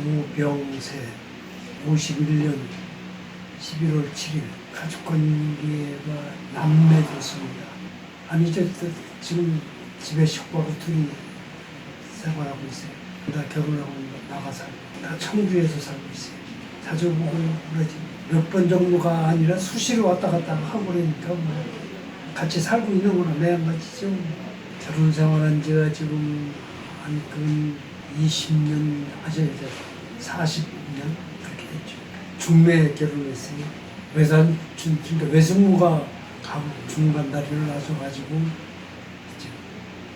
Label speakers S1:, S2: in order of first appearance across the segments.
S1: 우병세 51년 11월 7일 가족관계가 남매됐습니다. 아니죠. 지금 집에 식구하고 둘이 생활하고 있어요. 다 결혼하고 나가 살고 다 청주에서 살고 있어요. 자주 보고 그러지 몇 번 정도가 아니라 수시로 왔다 갔다 하고 그러니까 뭐 같이 살고 있는 거나 매한가지죠. 결혼 생활한 지가 지금 한 20년 아주 이제 40년 그렇게 됐죠. 중매에 결혼했어요. 그러니까 외숙모가 중간다리를 놔줘가지고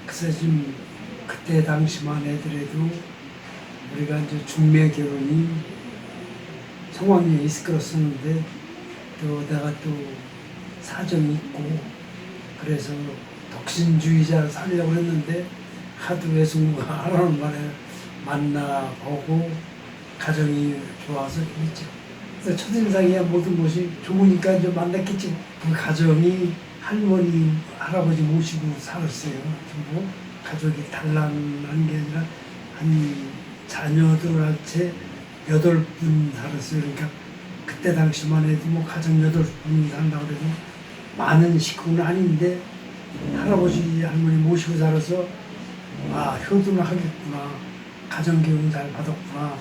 S1: 그래서 지금 그때 당시만 해더라도 우리가 이제 중매 결혼이 성황리에 이끌었었는데 또 내가 또 사정이 있고 그래서 독신주의자 살려고 했는데 하도 외숙모가 하라는 말에 만나보고 가정이 좋아서 했죠. 그래서 첫인상이야 모든 것이 좋으니까 이제 만났겠지. 그 가정이 할머니, 할아버지 모시고 살았어요. 전부 가족이 단란한 게 아니라 한 자녀들한테 8분 살았어요. 그러니까 그때 당시만 해도 뭐 가정 8분이 산다고 해도 많은 식구는 아닌데 할아버지, 할머니 모시고 살아서 효도는 하겠구나. 가정교육은 잘 받았구나.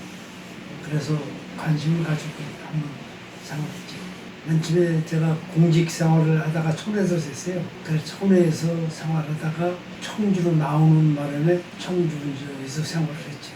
S1: 그래서 관심을 가지고 한번 생활했죠. 맨 처음에 제가 공직 생활을 하다가 촌에서 했어요. 그래서 촌에서 생활하다가 청주로 나오는 바람에 청주에서 생활을 했죠.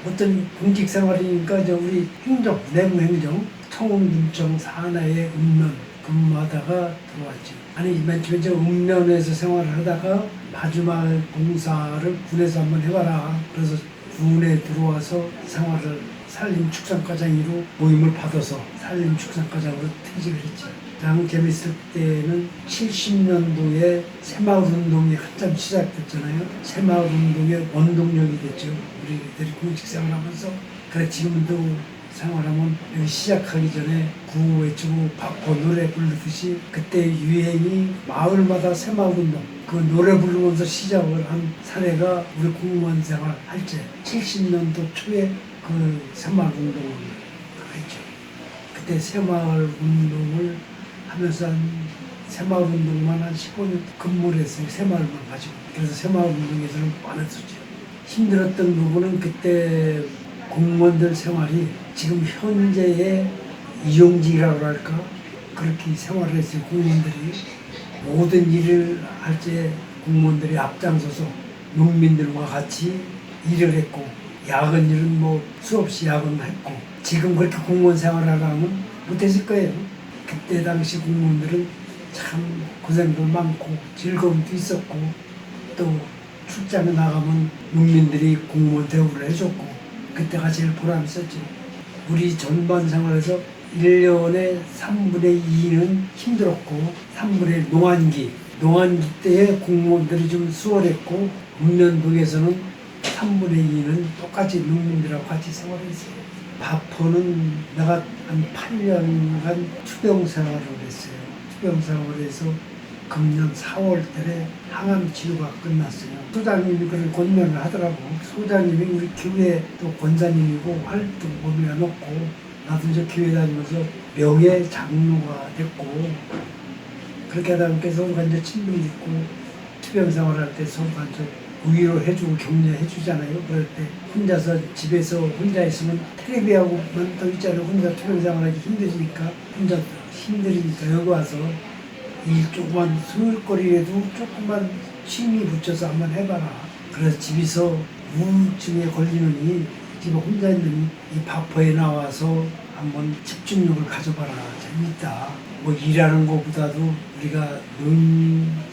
S1: 어떤 공직 생활이니까 이제 우리 행정, 내무행정, 청운군청 산하의 읍면 근무하다가 들어왔죠. 아니 맨 처음에 저 읍면에서 생활을 하다가 마주마을 공사를 군에서 한번 해봐라. 그래서 군에 들어와서 생활을 산림축산과장으로 모임을 받아서 산림축산과장으로 퇴직을 했죠. 가장 재밌을 때는 70년도에 새마을운동이 한참 시작됐잖아요. 새마을운동의 원동력이 됐죠. 우리들이 공직생활하면서. 그래 지금도 생활하면 여기 시작하기 전에 구호 외치고 바꿔 노래 부르듯이 그때 유행이 마을마다 새마을운동 그 노래 부르면서 시작을 한 사례가 우리 공무원 생활 할 때 70년도 초에 그 새마을운동을 했죠. 그때 새마을운동을 하면서 새마을운동만 한 15년 근무를 했어요. 새마을만 가지고. 그래서 새마을운동에서는 많았었죠. 힘들었던 부분은 그때 공무원들 생활이 지금 현재의 이용직이라고 할까? 그렇게 생활을 했어요. 공무원들이. 모든 일을 할 때 공무원들이 앞장서서 농민들과 같이 일을 했고 야근 일은 뭐 수없이 야근을 했고 지금 그렇게 공무원 생활을 하려면 못했을 거예요. 그때 당시 공무원들은 참 고생도 많고 즐거움도 있었고 또 출장에 나가면 농민들이 공무원 대우를 해줬고 그때가 제일 보람이 있었죠. 우리 전반 생활에서 1년에 3분의 2는 힘들었고 3분의 농한기 때에 공무원들이 좀 수월했고 읍면동에서는 3분의 2는 똑같이 농민들하고 같이 생활했어요. 바포는 내가 한 8년간 투병 생활을 했어요. 투병 생활에서 금년 4월 달에 항암 치료가 끝났어요. 소장님이 그걸 권면을 하더라고. 소장님이 우리 교회 또 권사님이고 활동범위가 높고 나도 이제 교회 다니면서 명예 장로가 됐고 그렇게 하다 보니까 서로가 이제 친분이 있고 투병 생활할 때 서로가 이제 위로해주고 격려해주잖아요. 그럴 때 혼자서 집에서 혼자 있으면 텔레비하고만 더 있잖아요. 혼자 투병 생활하기 힘드니까 혼자 힘드니까 여기 와서 일 조그만 소일거리라도 조금만 취미 붙여서 한번 해봐라. 그래서 집에서 우울증에 걸리느니 집에 혼자 있느니 이 바퍼에 나와서 한번 집중력을 가져봐라. 재밌다. 뭐 일하는 것보다도 우리가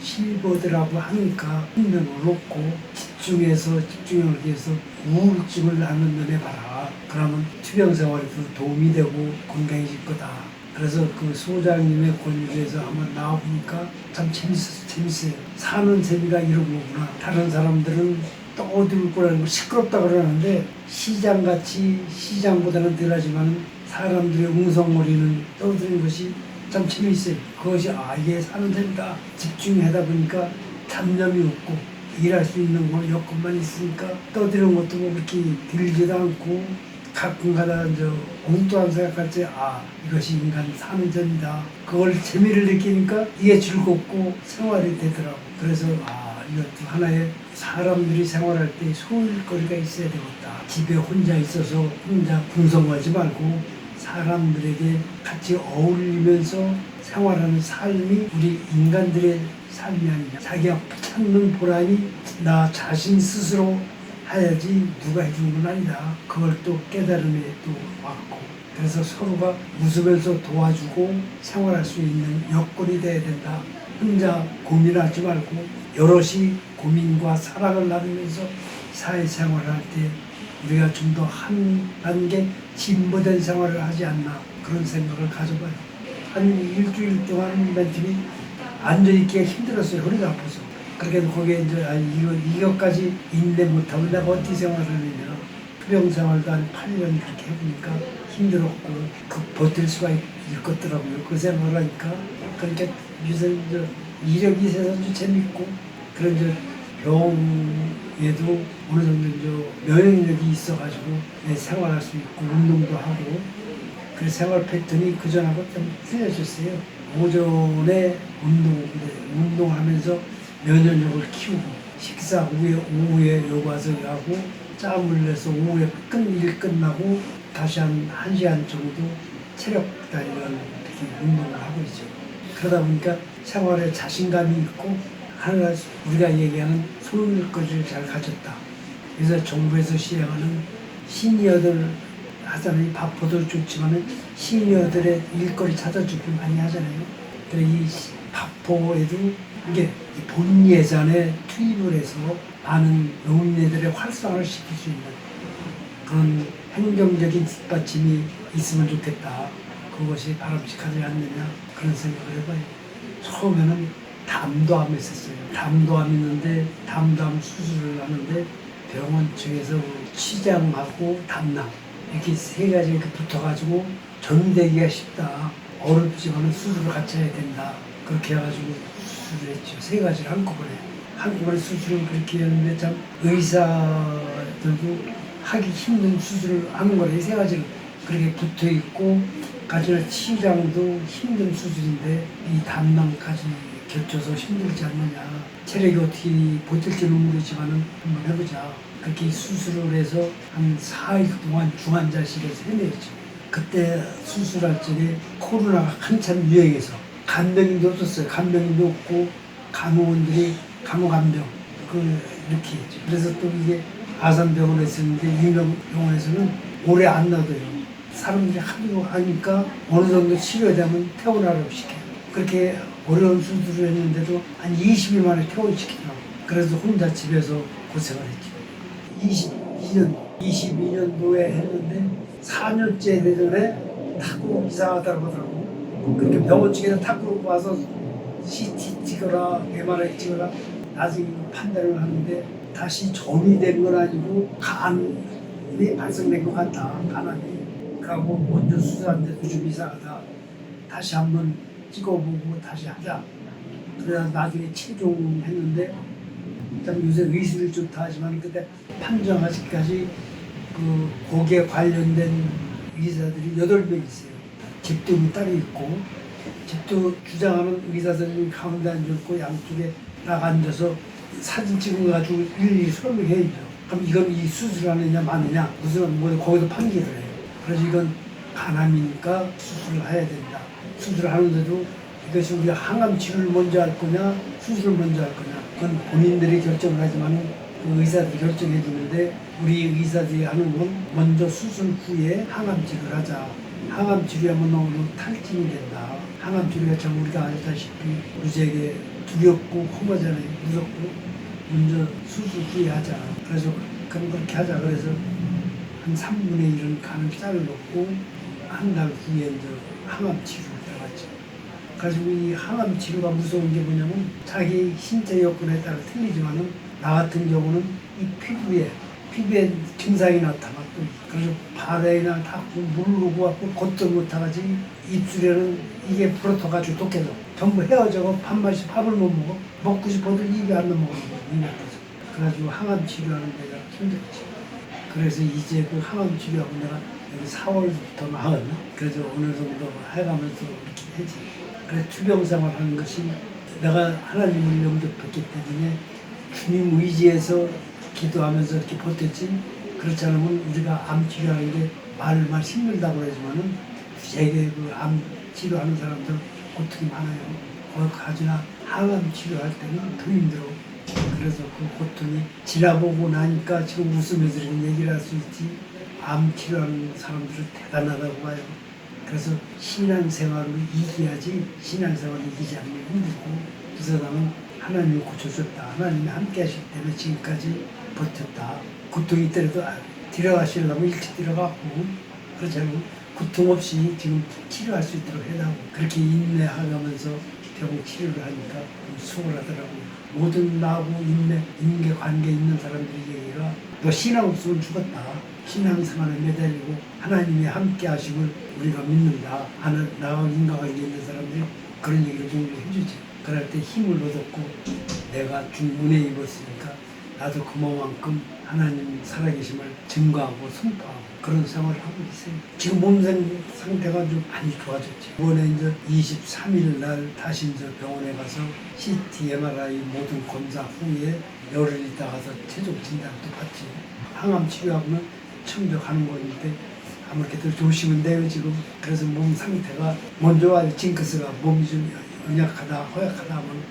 S1: 실버들하고 하니까 힘을 얻고 집중력을 위해서 우울증을 나는 면에 봐라. 그러면 투병 생활에도 도움이 되고 건강해질 거다. 그래서 그 소장님의 권유에서 한번 나와보니까 참 재밌어요. 사는 재미가 이런 거구나. 다른 사람들은 떠들고 그러는 시끄럽다 그러는데 시장보다는 덜하지만 사람들의 웅성거리는 떠드는 것이 참 재미있어요. 그것이 이게 사는 재미다. 집중하다 보니까 잡념이 없고 일할 수 있는 거 여건만 있으니까 떠드는 것도 뭐 그렇게 들지도 않고 가끔가다 엉뚱한 생각할 때 이것이 인간 사는 점이다. 그걸 재미를 느끼니까 이게 즐겁고 생활이 되더라고. 그래서 이것도 하나의 사람들이 생활할 때 소일거리가 있어야 되겠다. 집에 혼자 있어서 혼자 궁성하지 말고 사람들에게 같이 어울리면서 생활하는 삶이 우리 인간들의 삶이 아니냐. 자기가 찾는 보람이 나 자신 스스로 해야지 누가 해주는 건 아니다. 그걸 또 깨달음에 또 왔고, 그래서 서로가 웃으면서 도와주고 생활할 수 있는 여건이 돼야 된다. 혼자 고민하지 말고 여럿이 고민과 사랑을 나누면서 사회생활을 할 때 우리가 좀 더 한 단계 진보된 생활을 하지 않나, 그런 생각을 가져봐요. 한 일주일 동안 맨 팀이 앉아있기가 힘들었어요. 허리가 아파서. 그렇게 거기에 이것까지 인내 못하고 내가 어떻게 생활을 하느냐. 투병 생활도 한 8년 그렇게 해보니까 힘들었고, 버틸 수가 있겠더라고요. 그 생각을 하니까. 그러니까 요새 이력이 세상도 재밌고, 그런 병에도 어느 정도 면역력이 있어가지고 생활할 수 있고, 운동도 하고, 그 생활 패턴이 그전하고 좀 틀려졌어요. 오전에 운동하면서 면역력을 키우고, 식사 후에 오후에 요가서 하고, 짬을 내서 오후에 일 끝나고 다시 한 1시간 정도 체력 단련 이렇게 운동을 하고 있죠. 그러다 보니까 생활에 자신감이 있고, 하나 우리가 얘기하는 소일거리를 잘 가졌다. 그래서 정부에서 시행하는 시니어들 하잖아요. 바쁘도 좋지만은 시니어들의 일거리 찾아주고 많이 하잖아요. 그래서 이 바포에도 이게 본 예산에 투입을 해서 많은 노인네들의 활성화를 시킬 수 있는 그런 행정적인 뒷받침이 있으면 좋겠다. 그것이 바람직하지 않느냐, 그런 생각을 해봐요. 처음에는 담도암 했었어요. 담도암 있는데 담도암 수술을 하는데 병원 측에서 치장하고 담낭 이렇게 세 가지 이렇게 붙어가지고 전되기가 쉽다. 어렵지만 수술을 같이 해야 된다. 그렇게 해가지고 수술을 했죠. 세 가지를 한꺼번에 수술을 그렇게 했는데 참 의사들도 하기 힘든 수술을 하는 거래. 세 가지를 그렇게 붙어 있고, 가지나 치장도 힘든 수술인데 이 담낭까지 겹쳐서 힘들지 않느냐. 체력이 어떻게 버틸지는 모르지만은 한번 해보자. 그렇게 수술을 해서 한 4일 동안 중환자실에서 해냈죠. 그때 수술할 적에 코로나가 한참 유행해서 간병인도 없었어요. 간병인도 없고 간호원들이 간호간병 이렇게 했죠. 그래서 또 이게 아산병원에 있었는데 유명 병원에서는 오래 안 놔둬요. 사람들이 하도 하니까 어느 정도 치료되면 퇴원하라고 시켜요. 그렇게 어려운 수술을 했는데도 한 20일 만에 퇴원시키더라고요. 그래서 혼자 집에서 고생을 했죠. 22년도에 했는데 4년째 되전에 탁구 이상하다고 하더라고. 그렇게 병원 측에서 탁구로 와서 CT 찍어라, MRI 찍어라, 나중에 판단을 하는데 다시 점이 된 건 아니고 간이 발생된 것 같다. 간암이. 그하고 먼저 수술한데도 좀 이상하다. 다시 한번 찍어보고 다시 하자. 그래서 나중에 최종했는데, 요새 의술이 좋다 하지만 그때 판정하기까지 거기에 관련된 의사들이 8명 있어요. 집도 따로 있고, 집도 주장하는 의사들이 가운데 앉아있고 양쪽에 딱 앉아서 사진 찍어가지고 일일이 설명해야죠. 그럼 이건 이 수술하느냐 마느냐 무슨 거기서 판결을 해요. 그래서 이건 간암이니까 수술을 해야 된다. 수술을 하는데도 이것이 우리가 항암 치료를 먼저 할 거냐 수술을 먼저 할 거냐, 그건 본인들이 결정을 하지만 그 의사들이 결정해 주는데, 우리 의사들이 하는 건 먼저 수술 후에 항암 치료를 하자. 항암 치료하면 너무 탈진이 된다. 항암 치료가 참 우리가 알다시피 무지하게 두렵고 험하잖아요. 무섭고. 먼저 수술 후에 하자. 그래서 그렇게 하자. 그래서 한 3분의 1은 간을 자르고 한 달 후에 이제 항암 치료를 들어갔죠. 그래서 이 항암 치료가 무서운 게 뭐냐면 자기 신체 여건에 따라 틀리지만은 나 같은 경우는 이 피부에 증상이 나타났고, 그래서 바다에나 다 물르고 왔고 걷도 못하지. 입술에는 이게 불어터가지고 독해서 전부 헤어져서 밥을 못 먹어. 먹고 싶어도 입이 안 넘어가는 거야. 입이 아파서. 그래가지고 항암 치료하는 데가 힘들었지. 그래서 이제 그 항암 치료하고 내가 여기 4월부터 나왔나? 그래서 어느 정도 해가면서 이렇게 하지. 그래서 투병 생활하는 것이 내가 하나님을 영접했기 때문에 주님 의지에서 기도하면서 이렇게 버텼지. 그렇지 않으면 우리가 암 치료하는 게 말만 힘들다고 그러지만은 되게 그 암 치료하는 사람들 고통이 많아요. 가지나 항암 치료할 때는 더 힘들어. 그래서 그 고통이 지나보고 나니까 지금 웃으면서 이런 얘기를 할 수 있지. 암 치료하는 사람들은 대단하다고 봐요. 그래서 신앙생활을 이기야지 신앙생활을 이기지 않으면 힘들고 그 사람은 하나님이 고쳐줬다. 하나님이 함께 하실 때문에 지금까지 버텼다. 고통이 있더라도 들어가시려면 일찍 들어가고 그렇지 않으면 고통 없이 지금 치료할 수 있도록 해달라고 그렇게 인내하면서 병 치료를 하니까 수월하더라고요. 모든 나하고 인계 관계 있는 사람들이 얘기가 너 신앙 없으면 죽었다. 신앙생활에 매달리고 하나님이 함께 하심을 우리가 믿는다. 나하고 인과관계 있는 사람들이 그런 얘기를 종종 해주지. 그럴 때 힘을 얻었고 내가 주문에 입었으니까 나도 그만큼 하나님 살아계심을 증거하고 선포하고 그런 생활을 하고 있어요. 지금 몸 상태가 좀 많이 좋아졌죠. 이번에 이제 23일 날 다시 이제 병원에 가서 CT, MRI 모든 검사 후에 열흘 있다가서 최종 진단도 받지. 항암 치료하고는 청벽하는 건데 아무래도 조심은 돼요 지금. 그래서 몸 상태가 먼저 와요. 징크스가 몸이 좀 연약하다 허약하다 하면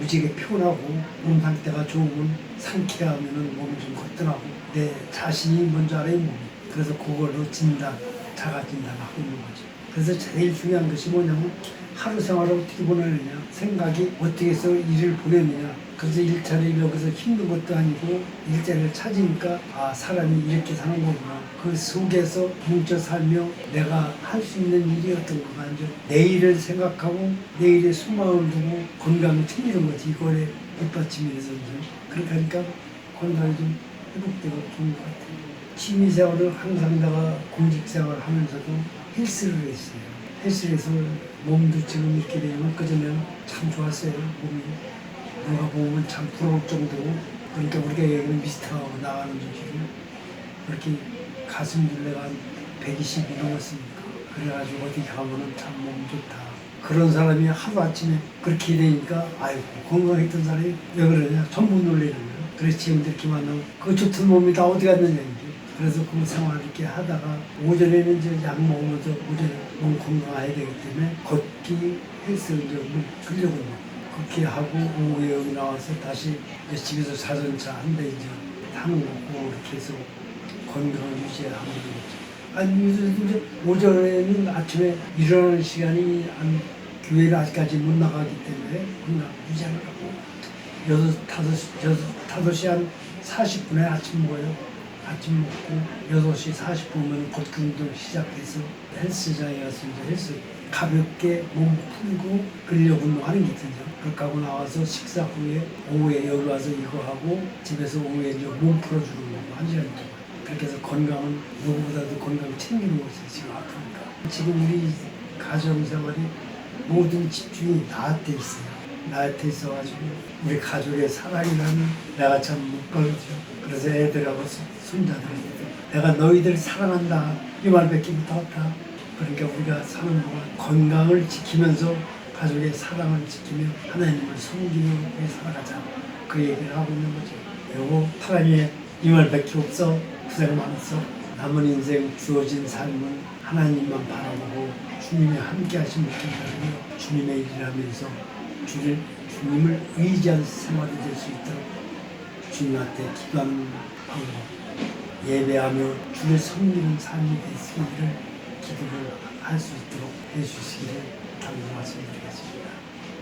S1: 무지개 피곤하고 몸 상태가 좋으면 상쾌하면 몸이 좀 거뜬하고 내 자신이 먼저 알아요 몸이. 그래서 그걸로 진단, 자가 진단하고 있는 거죠. 그래서 제일 중요한 것이 뭐냐면 하루 생활을 어떻게 보내느냐, 생각이 어떻게 해서 일을 보내느냐. 그래서 일자리를 여기서 힘든 것도 아니고 일자리를 찾으니까 아 사람이 이렇게 사는 거구나. 그 속에서 뭉쳐 살며 내가 할 수 있는 일이 어떤 거가 이제 내일을 생각하고 내일의 소망을 두고 건강을 챙기는 거지. 이거에 뒷받침이 돼서 이제 그렇게 하니까 건강이 좀 회복되고 좋은 것 같아요. 취미생활을 항상 내가 공직생활을 하면서도 헬스를 했어요. 헬스에서 몸도 지금 이렇게 되면 그전에는 참 좋았어요. 몸이 누가 보면 참 부러울 정도로. 그러니까 우리가 얘기하는 미스터하고 나가는 중식이 그렇게 가슴둘레가 한 120이 넘었으니까 그래가지고 어디 가면은 참 몸 좋다. 그런 사람이 하루아침에 그렇게 되니까 아이고 건강했던 사람이 왜 그러냐 전부 놀리는 거예요. 그래서 지금 이렇게 만나면 그 좋던 몸이 다 어디 갔느냐 이게. 그래서 그 생활을 이렇게 하다가 오전에는 이제 약 먹으면서 오전에 몸 건강해야 되기 때문에 걷기 헬스 이제 하려고 그렇게 하고 오후에 여기 나와서 다시 이제 집에서 자전차 한 대 이제 타는 거고 이렇게 해서 건강을 유지하는 거죠. 아니 이제 오전에는 아침에 일어나는 시간이 한 교회를 아직까지 못 나가기 때문에 건강 유지하려고 5시 한 40분에 아침 먹어요. 아침 먹고 6시 40분이면 걷기 운동 시작해서 헬스장에 가서 이제 헬스 가볍게 몸 풀고 근력 운동하는 게 있거든요. 그렇게 하고 나와서 식사 후에 오후에 여기 와서 이거 하고 집에서 오후에 이제 몸 풀어주는 거 1시간 동안. 그렇게 해서 건강은 누구보다도 건강 챙기는 거지 지금 아프니까. 지금 우리 가정생활이 모든 집중이 나한테 있어요. 나한테 있어가지고 우리 가족의 사랑이라는 내가 참 못 걸죠. 그래서 애들하고 손자들한테 내가 너희들 사랑한다 이 말밖에 못하겠다. 그러니까 우리가 사는 동안 건강을 지키면서 가족의 사랑을 지키며 하나님을 섬기며 우리 살아가자. 그 얘기를 하고 있는 거죠. 요거 사랑에 이 말밖에 없어. 고생 많았어. 남은 인생 주어진 삶은 하나님만 바라보고 주님의 함께 하심을 기다리며 주님의 일을 하면서 주님을 의지한 생활이 될 수 있도록 주님한테 기도하는 방법, 예배하며 주를 섬기는 삶이 되시기를 기도를 할 수 있도록 해주시기를 당부 말씀드리겠습니다.